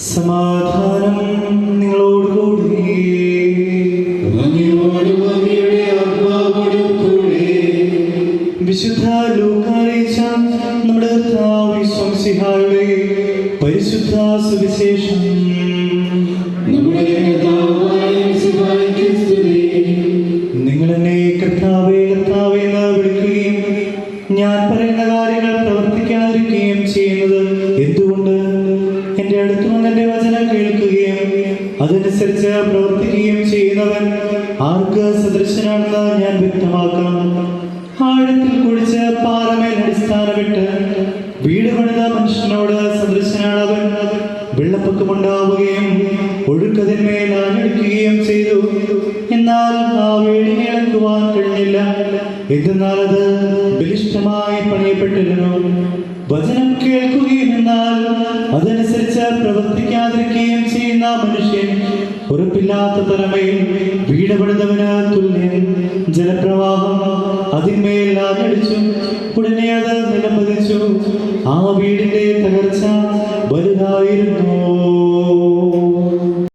സമാധാനം നിങ്ങളോടുകൂടി. വിശുദ്ധ ലൂക്കാ അറിയിച്ച നമ്മുടെ കർത്താവ് യേശുമിശിഹായുടെ പരിശുദ്ധ സുവിശേഷം. നിങ്ങൾ എന്നെ കർത്താവേ കർത്താവേ എന്ന് വിളിക്കുകയും ഞാൻ പറയുന്ന കാര്യങ്ങൾ പ്രവർത്തിക്കാതിരിക്കുകയും ചെയ്യുന്നത് എന്തുകൊണ്ട്? എന്റെ അടുത്ത് വന്ന് എന്റെ വചനം കേൾക്കുകയും അതനുസരിച്ച് പ്രവർത്തിക്കുകയും ചെയ്യുന്നവൻ ആർക്ക് സദൃശനാണെന്ന് ഞാൻ വ്യക്തമാക്കാം. ആഴത്തിൽ കുടിച്ച് പാറമേൽ അടിസ്ഥാനമിട്ട് വീട് പണിത മനുഷ്യനോട് സദൃശനാണവൻ. വെള്ളപ്പൊക്കമുണ്ടാവുകയും ഒഴുക്കതിന്മേൽ ആഞ്ഞടിക്കുകയും ചെയ്തു. എന്നാൽ ആ വീടിനെ ഇളക്കുവാൻ കഴിഞ്ഞില്ല. എന്നാൽ അത് ബലിഷ്ഠമായി പണിയപ്പെട്ടിരുന്നു. വചനം കേൾക്കുകയും എന്നാൽ അതനുസരിച്ച് പ്രവർത്തിക്കാതിരിക്കുകയും ചെയ്യുന്ന മനുഷ്യൻ ഉറപ്പില്ലാത്ത തലമയിൽ വീട് പണിതവന് തുല്യൻ. ജലപ്രവാഹം അതിന്മേൽ ആഞ്ഞടിച്ചു. ഉടനെ അത് നിലംപതിച്ചു. ആ വീടിന്റെ